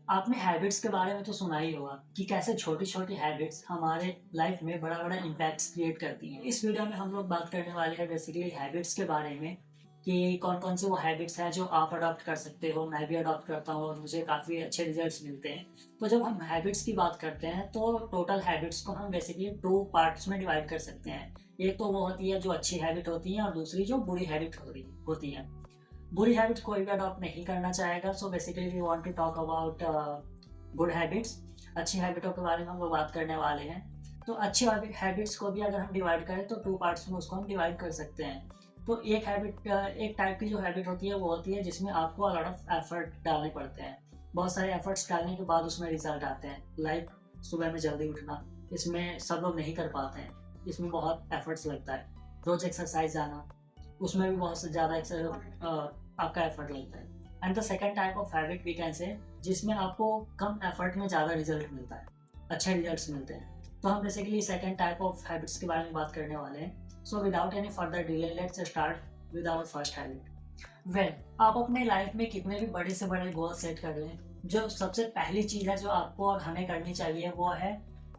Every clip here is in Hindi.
आपने हैबिट्स के बारे में तो सुना ही होगा कि कैसे छोटी-छोटी हैबिट्स हमारे लाइफ में बड़ा-बड़ा इम्पैक्ट्स क्रिएट करती हैं। इस वीडियो में हम लोग बात करने वाले हैं बेसिकली हैबिट्स के बारे में कि कौन-कौन से वो हैबिट्स हैं जो आप अडॉप्ट कर सकते हो, मैं भी अडॉप्ट करता हूँ और मुझे काफ़ी अच्छे रिजल्ट्स मिलते हैं। तो जब हम हैबिट्स की बात करते हैं तो टोटल हैबिट्स को हम बेसिकली 2 पार्ट्स में डिवाइड कर सकते हैं। एक तो वो होती है जो अच्छी हैबिट होती है और दूसरी जो बुरी हैबिट होती है। बुरी हैबिट कोई भी अडॉप्ट नहीं करना चाहेगा। So basically we want to talk about good habits. अच्छी हैबिटों के बारे में हम लोग बात करने वाले हैं। तो अच्छी हैबिट्स को भी अगर हम डिवाइड करें तो 2 पार्ट्स में उसको हम डिवाइड कर सकते हैं। तो एक टाइप की जो हैबिट होती है वो होती है जिसमें आपको अ लॉट ऑफ एफर्ट डालने पड़ते हैं। बहुत सारे एफर्ट्स डालने के बाद उसमें रिजल्ट आते हैं। लाइक सुबह में जल्दी उठना, इसमें सब लोग नहीं कर पाते हैं। इसमें बहुत एफर्ट्स लगता है। रोज एक्सरसाइज जाना, उसमें भी बहुत से ज़्यादा आपका एफर्ट लगता है। And the second type of habit we can say जिसमें आपको कम एफर्ट में ज़्यादा रिजल्ट मिलता है, अच्छे रिजल्ट्स मिलते हैं। तो हम basically second type of habits के बारे में बात करने वाले हैं। So without any further delay let's start with our first habit. Well, आप अपने लाइफ में कितने भी बड़े से बड़े गोल सेट कर लें, जो सबसे पहली चीज़ है जो आपको और हमें करनी चाहिए वो है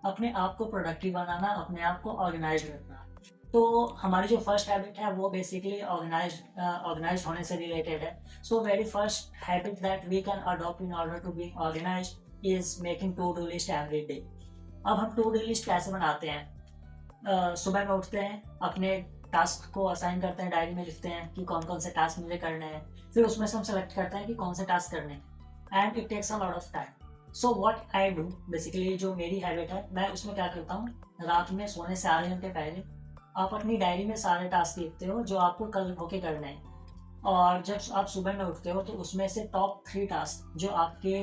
अपने आप को प्रोडक्टिव बनाना, अपने आप को ऑर्गेनाइज रखना। तो हमारी जो फर्स्ट हैबिट है वो बेसिकली ऑर्गेनाइज होने से रिलेटेड है। So very first habit that we can adopt in order to be organize is making to do list every day. अब हम टू डू लिस्ट कैसे बनाते हैं? सुबह में उठते हैं, अपने टास्क को असाइन करते हैं, डायरी में लिखते हैं कि कौन कौन से टास्क मुझे करने हैं। फिर उसमें से हम सेलेक्ट करते हैं कि कौन से टास्क करने हैं and it takes a lot of time. So what I do basically, जो मेरी हैबिट है, मैं उसमें क्या करता हूँ, रात में सोने से आधे घंटे पहले आप अपनी डायरी में सारे टास्क लिखते हो जो आपको कल होके करने हैं। और जब आप सुबह में उठते हो तो उसमें से टॉप 3 टास्क जो आपके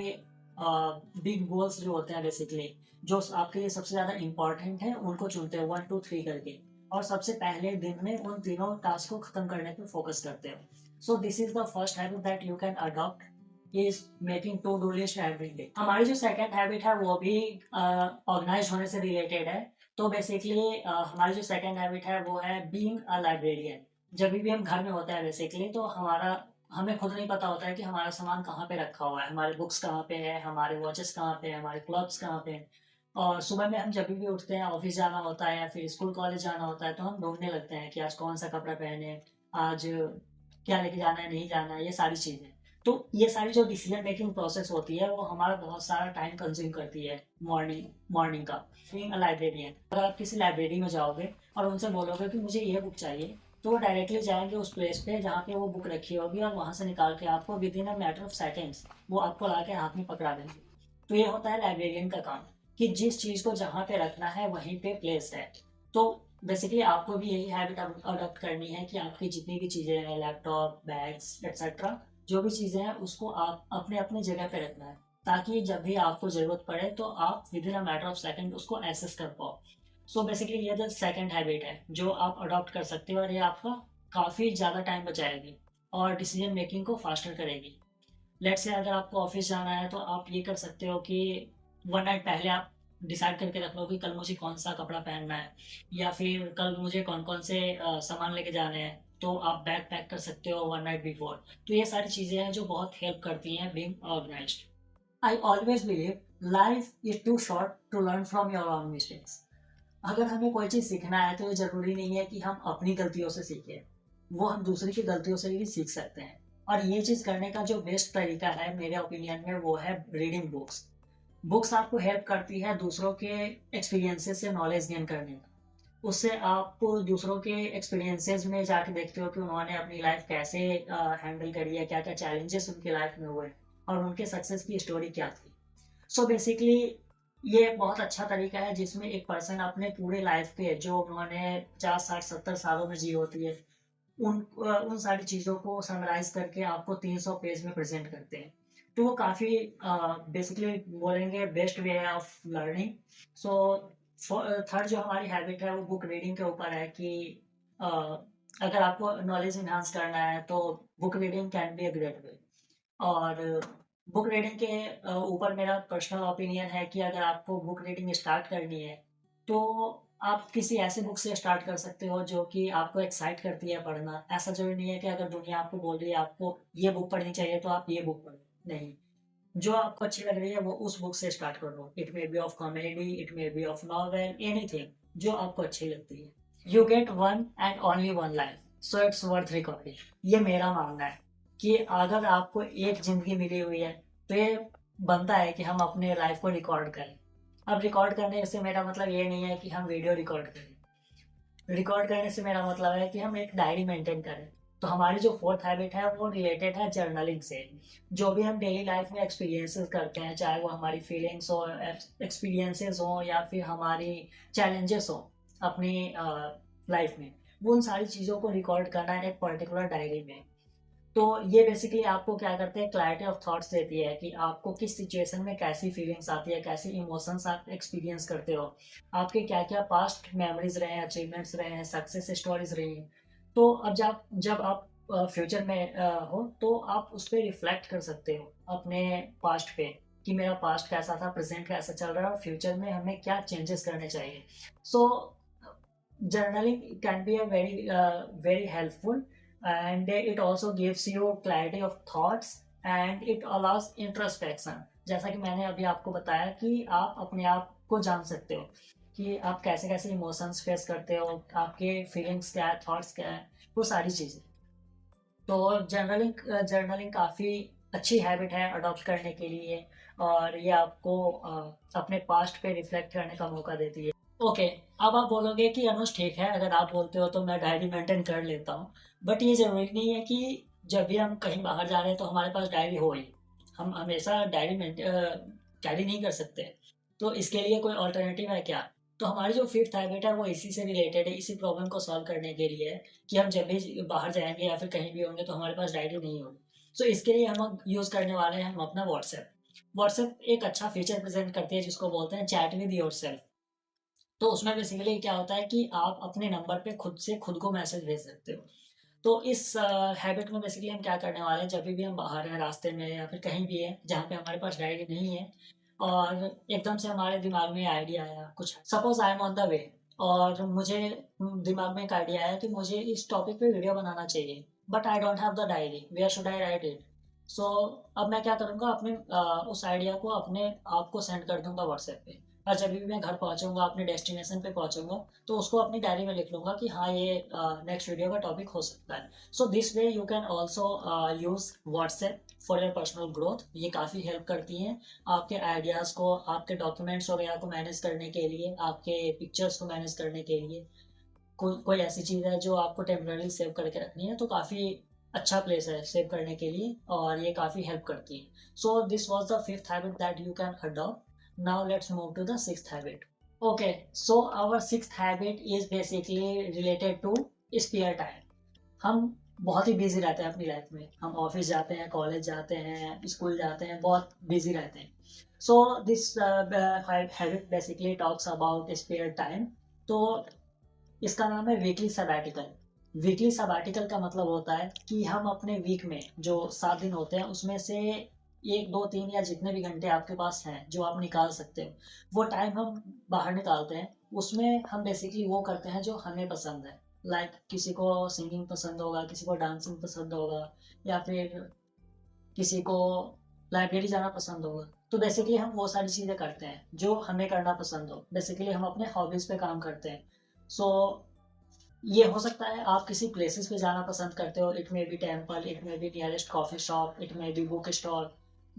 बिग गोल्स जो होते हैं बेसिकली, जो आपके लिए सबसे ज़्यादा इंपॉर्टेंट है, उनको चुनते हो 1 2 3 करके। और सबसे पहले दिन में उन तीनों टास्क को खत्म करने पे फोकस करते हो। So this is the first habit that you can adopt is making to do list every day. हमारी जो सेकंड हैबिट है वो भी ऑर्गेनाइज होने से रिलेटेड है। तो बेसिकली हमारी जो सेकंड हैबिट है वो है बीइंग अ लाइब्रेरियन। जब भी हम घर में होते हैं बेसिकली तो हमें खुद नहीं पता होता है कि हमारा सामान कहाँ पे रखा हुआ है, हमारे बुक्स कहाँ पे है, हमारे वॉचेस कहाँ पे है, हमारे क्लब्स कहाँ पे है। और सुबह में हम जब भी उठते हैं, ऑफिस जाना होता है या फिर स्कूल कॉलेज जाना होता है, तो हम ढूंढने लगते हैं कि आज कौन सा कपड़ा पहने, आज क्या लेके जाना है, नहीं जाना है, ये सारी चीज़ें। तो ये सारी जो डिसीजन मेकिंग प्रोसेस होती है वो हमारा बहुत सारा टाइम कंज्यूम करती है मॉर्निंग मॉर्निंग का। बीइंग अ लाइब्रेरियन, अगर आप किसी लाइब्रेरी में जाओगे और उनसे बोलोगे कि मुझे ये बुक चाहिए, तो वो डायरेक्टली जाएंगे उस प्लेस पे जहाँ पे वो बुक रखी होगी और वहाँ से निकाल के आपको with in a matter of seconds वो आपको ला के हाथ में पकड़ा देंगे। तो ये होता है लाइब्रेरियन का काम कि जिस चीज़ को जहाँ पे रखना है वहीं पे प्लेस है। तो बेसिकली आपको भी यही हैबिट अडॉप्ट करनी है कि आपकी जितनी भी चीज़ें हैं, लैपटॉप, बैग्स एक्सेट्रा, जो भी चीज़ें हैं उसको आप अपने अपने जगह पे रखना है, ताकि जब भी आपको ज़रूरत पड़े तो आप with in a matter of second उसको एक्सेस कर पाओ। सो बेसिकली ये द सेकंड हैबिट है जो आप अडॉप्ट कर सकते हो और ये आपका काफ़ी ज़्यादा टाइम बचाएगी और डिसीजन मेकिंग को फास्टर करेगी। लेट्स से अगर आपको ऑफिस जाना है तो आप ये कर सकते हो कि वन नाइट पहले आप डिसाइड करके रख लो कि कल मुझे कौन सा कपड़ा पहनना है या फिर कल मुझे कौन कौन से सामान लेके जाने हैं। तो आप बैग पैक कर सकते हो वन नाइट बिफोर। तो ये सारी चीज़ें हैं जो बहुत हेल्प करती हैं being organized. I always believe life is too short to learn from your own mistakes. अगर हमें कोई चीज़ सीखना है तो ये ज़रूरी नहीं है कि हम अपनी गलतियों से सीखें, वो हम दूसरे की गलतियों से भी सीख सकते हैं। और ये चीज़ करने का जो बेस्ट तरीका है मेरे ओपिनियन में वो है रीडिंग बुक्स। बुक्स आपको हेल्प करती है दूसरों के एक्सपीरियंसेस से नॉलेज गेन करने का। उससे आप दूसरों के एक्सपीरियंसेस में जाके देखते हो कि उन्होंने अपनी लाइफ कैसे हैंडल करी है, क्या क्या चैलेंजेस उनकी लाइफ में हुए और उनके सक्सेस की स्टोरी क्या थी। सो बेसिकली ये एक बहुत अच्छा तरीका है जिसमें एक पर्सन अपने पूरे लाइफ के जो उन्होंने 50 60 70 सालों में जी होती है उन सारी चीज़ों को समराइज करके आपको 300 पेज में प्रेजेंट करते हैं। तो वो काफ़ी बेसिकली बोलेंगे बेस्ट वे है ऑफ लर्निंग। सो थर्ड जो हमारी हैबिट है वो बुक रीडिंग के ऊपर है कि अ, अगर आपको नॉलेज इन्हांस करना है तो book reading can be a great way. और बुक रीडिंग के ऊपर मेरा पर्सनल ओपिनियन है कि अगर आपको बुक रीडिंग स्टार्ट करनी है तो आप किसी ऐसे बुक से स्टार्ट कर सकते हो जो कि आपको एक्साइट करती है पढ़ना। ऐसा ज़रूरी नहीं है कि अगर दुनिया आपको बोल रही है आपको ये बुक पढ़नी चाहिए तो आप ये बुक पढ़ो, नहीं। जो आपको अच्छी लग रही है वो उस बुक से स्टार्ट कर लो। It may be of comedy, it may be of novel, anything जो आपको अच्छी लगती है। You get one and only one life, so it's worth recording. ये मेरा मानना है कि अगर आपको एक जिंदगी मिली हुई है तो ये बनता है कि हम अपने लाइफ को रिकॉर्ड करें। अब रिकॉर्ड करने से मेरा मतलब ये नहीं है कि हम वीडियो रिकॉर्ड करें। रिकॉर्ड करने से मेरा मतलब है कि हम एक डायरी मेंटेन करें। तो हमारी जो फोर्थ हैबिट है वो रिलेटेड है जर्नलिंग से। जो भी हम डेली लाइफ में एक्सपीरियंसेस करते हैं, चाहे वो हमारी फीलिंग्स हो, एक्सपीरियंसेस हो, या फिर हमारी चैलेंजेस हो अपनी लाइफ में, वो उन सारी चीज़ों को रिकॉर्ड करना है एक पर्टिकुलर डायरी में। तो ये बेसिकली आपको क्या करते हैं, क्लैरिटी ऑफ थॉट्स देती है कि आपको किस सिचुएशन में कैसी फीलिंग्स आती है, कैसी इमोशंस आप एक्सपीरियंस करते हो, आपके क्या क्या पास्ट मेमोरीज रहे हैं, अचीवमेंट्स रहे हैं, सक्सेस स्टोरीज रही हैं। तो अब जब आप फ्यूचर में हो तो आप उस पर रिफ्लेक्ट कर सकते हो अपने पास्ट पे, कि मेरा पास्ट कैसा था, प्रेजेंट कैसा चल रहा है, और फ्यूचर में हमें क्या चेंजेस करने चाहिए। सो journaling can be a very helpful, and it also gives you clarity of thoughts and it allows introspection। जैसा कि मैंने अभी आपको बताया कि आप अपने आप को जान सकते हो कि आप कैसे कैसे इमोशंस फेस करते हो, आपके फीलिंग्स क्या है, थॉट्स क्या है, वो सारी चीज़ें। तो जर्नलिंग काफ़ी अच्छी हैबिट है अडॉप्ट करने के लिए, और ये आपको अपने पास्ट पे रिफ्लेक्ट करने का मौका देती है। ओके, अब आप बोलोगे कि अनुज ठीक है, अगर आप बोलते हो तो मैं डायरी मेंटेन कर लेता हूँ, बट ये ज़रूरी नहीं है कि जब भी हम कहीं बाहर जा रहे हैं तो हमारे पास डायरी हो ही। हम हमेशा डायरी कैरी नहीं कर सकते। तो इसके लिए कोई ऑल्टरनेटिव है क्या? तो हमारी जो फिफ्थ हैबिट है वो इसी से रिलेटेड है, इसी प्रॉब्लम को सॉल्व करने के लिए है कि हम जब भी बाहर जाएंगे या फिर कहीं भी होंगे तो हमारे पास डायरी नहीं होगी। सो इसके लिए हम यूज़ करने वाले हैं हम अपना व्हाट्सएप। व्हाट्सएप एक अच्छा फीचर प्रेजेंट करती है जिसको बोलते हैं चैट विद योर सेल्फ। तो उसमें बेसिकली क्या होता है कि आप अपने नंबर पे खुद से खुद को मैसेज भेज सकते हो। तो इस हैबिट में बेसिकली हम क्या करने वाले हैं, जब भी हम बाहर हैं, रास्ते में या फिर कहीं भी है जहाँ पे हमारे पास डायरी नहीं है, और एकदम से हमारे दिमाग में आइडिया आया कुछ, suppose I am on the way, और मुझे दिमाग में एक आइडिया आया कि मुझे इस टॉपिक पे वीडियो बनाना चाहिए, but I don't have the diary, where should I write it. So अब मैं क्या करूँगा, अपने उस आइडिया को अपने आप को सेंड कर दूंगा व्हाट्सएप पे, और जब भी मैं घर पहुंचूंगा, अपने डेस्टिनेशन पे पहुंचूंगा, तो उसको अपनी डायरी में लिख लूंगा कि हाँ ये नेक्स्ट वीडियो का टॉपिक हो सकता है। So this way you can also use WhatsApp for your personal growth. ये काफ़ी हेल्प करती हैं आपके आइडियाज़ को, आपके डॉक्यूमेंट्स वगैरह को मैनेज करने के लिए, आपके पिक्चर्स को मैनेज करने के लिए। कोई ऐसी चीज़ है जो आपको टेम्पररी सेव करके रखनी है तो काफ़ी अच्छा प्लेस है सेव करने के लिए, और ये काफ़ी हेल्प करती है। So this was the fifth habit that you can adopt. Now let's move to the sixth habit. Okay, so our sixth habit is basically related to spare time. हम बहुत ही बिजी रहते हैं अपनी लाइफ में, हम ऑफिस जाते हैं, कॉलेज जाते हैं, स्कूल जाते हैं, बहुत बिजी रहते हैं। So this habit basically talks about spare time. तो इसका नाम है वीकली सबैटिकल। वीकली सबैटिकल का मतलब होता है कि हम अपने वीक में जो 7 दिन होते हैं उसमें से 1 2 3 या जितने भी घंटे आपके पास हैं जो आप निकाल सकते हो, वो टाइम हम बाहर निकालते हैं। उसमें हम बेसिकली वो करते हैं जो हमें पसंद है। लाइक किसी को सिंगिंग पसंद होगा, किसी को डांसिंग पसंद होगा, या फिर किसी को लाइब्रेरी जाना पसंद होगा। तो बेसिकली हम वो सारी चीज़ें करते हैं जो हमें करना पसंद हो। बेसिकली हम अपने हॉबीज़ पे काम करते हैं। सो ये हो सकता है आप किसी प्लेसेस पे जाना पसंद करते हो, it may B temple, it may B nearest coffee shop, it may B book stall,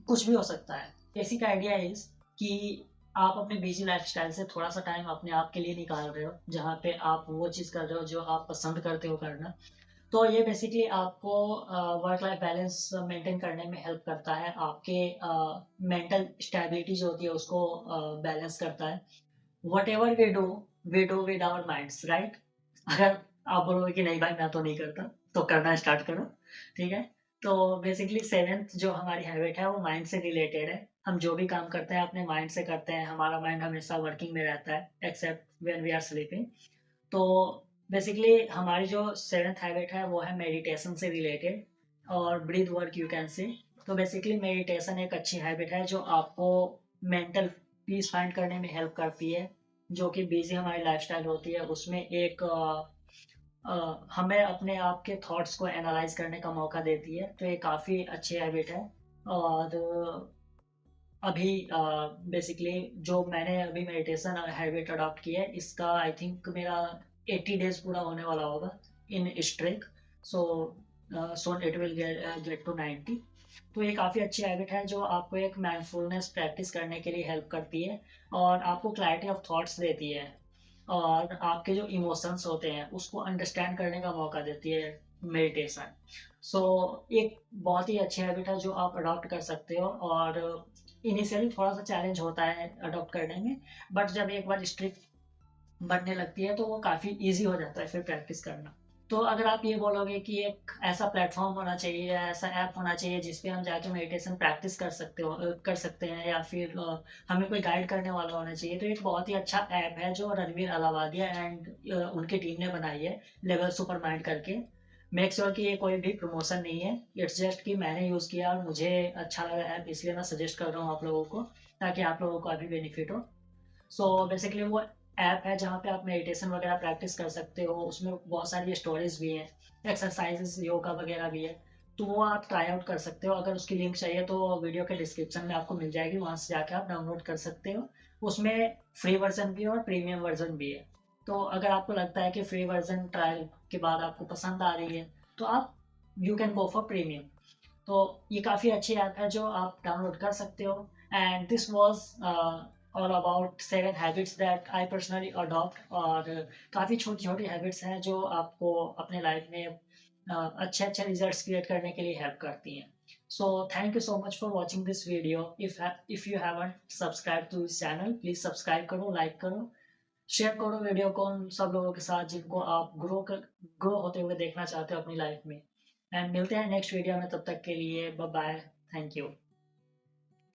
कुछ भी हो सकता है। बेसिक आइडिया इज कि आप अपने बिजी लाइफस्टाइल से थोड़ा सा टाइम अपने आप के लिए निकाल रहे हो जहाँ पे आप वो चीज़ कर रहे हो जो आप पसंद करते हो करना। तो ये बेसिकली आपको वर्क लाइफ बैलेंस मेंटेन करने में हेल्प करता है, आपके मेंटल स्टेबिलिटी जो होती है उसको बैलेंस करता है। Whatever we do with our minds, right? अगर आप बोलोगे कि नहीं भाई मैं तो नहीं करता, तो करना स्टार्ट करो। ठीक है। तो बेसिकली सेवेंथ जो हमारी हैबिट है वो माइंड से रिलेटेड है। हम जो भी काम करते हैं अपने माइंड से करते हैं, हमारा माइंड हमेशा वर्किंग में रहता है except when we are sleeping. तो बेसिकली हमारी जो सेवेंथ हैबिट है वो है मेडिटेशन से रिलेटेड, और breath work you can see. तो बेसिकली मेडिटेशन एक अच्छी हैबिट है जो आपको मेंटल पीस फाइंड करने में हेल्प करती है। जो कि बिजी हमारी लाइफस्टाइल होती है उसमें एक हमें अपने आप के थॉट्स को एनालाइज करने का मौका देती है। तो ये काफ़ी अच्छी हैबिट है। और अभी बेसिकली जो मैंने अभी मेडिटेशन हैबिट अडॉप्ट की है, इसका आई थिंक मेरा 80 डेज पूरा होने वाला होगा in streak. So soon it will get to 90। तो ये काफ़ी अच्छी हैबिट है जो आपको एक माइंडफुलनेस प्रैक्टिस करने के लिए हेल्प करती है और आपको क्लैरिटी ऑफ थॉट्स देती है और आपके जो इमोशंस होते हैं उसको अंडरस्टैंड करने का मौका देती है मेडिटेशन। सो एक बहुत ही अच्छी हैबिट है जो आप अडॉप्ट कर सकते हो और इनिशियली थोड़ा सा चैलेंज होता है अडॉप्ट करने में, बट जब एक बार स्ट्रिक्ट बनने लगती है तो वो काफ़ी इजी हो जाता है फिर प्रैक्टिस करना। तो अगर आप ये बोलोगे कि एक ऐसा प्लेटफॉर्म होना चाहिए या ऐसा ऐप होना चाहिए जिस पे हम जाके मेडिटेशन प्रैक्टिस कर सकते हैं या फिर हमें कोई गाइड करने वाला होना चाहिए, तो एक बहुत ही अच्छा ऐप है जो रणवीर अलावादिया एंड उनकी टीम ने बनाई है, लेवल सुपर माइंड करके। मेक श्योर कि ये कोई भी प्रमोशन नहीं है, इट्स जस्ट कि मैंने यूज़ किया और मुझे अच्छा लगा ऐप, इसलिए मैं सजेस्ट कर रहा हूँ आप लोगों को, ताकि आप लोगों को अभी बेनिफिट हो। सो बेसिकली वो ऐप है जहाँ पे आप मेडिटेशन वगैरह प्रैक्टिस कर सकते हो, उसमें बहुत सारी स्टोरीज भी हैं, एक्सरसाइजेस योगा वगैरह भी है। तो वो आप ट्राई आउट कर सकते हो, अगर उसकी लिंक चाहिए तो वीडियो के डिस्क्रिप्शन में आपको मिल जाएगी, वहाँ से जाके आप डाउनलोड कर सकते हो। उसमें फ्री वर्जन भी है और प्रीमियम वर्जन भी है। तो अगर आपको लगता है कि फ्री वर्जन ट्रायल के बाद आपको पसंद आ रही है तो आप you can go for premium. तो ये काफ़ी अच्छी ऐप है जो आप डाउनलोड कर सकते हो। And this was all about 7 habits that I personally adopt. और काफ़ी छोटी छोटी हैबिट्स हैं जो आपको अपने लाइफ में अच्छे अच्छे रिजल्ट्स क्रिएट करने के लिए हेल्प करती हैं। So thank you so much for watching this video. If you haven't subscribe to this channel, please subscribe करो, लाइक करो, शेयर करो वीडियो को उन सब लोगों के साथ जिनको आप ग्रो होते हुए देखना चाहते हो अपनी लाइफ में। एंड मिलते हैं नेक्स्ट वीडियो में, तब तक के लिए बाय बाय। Thank you.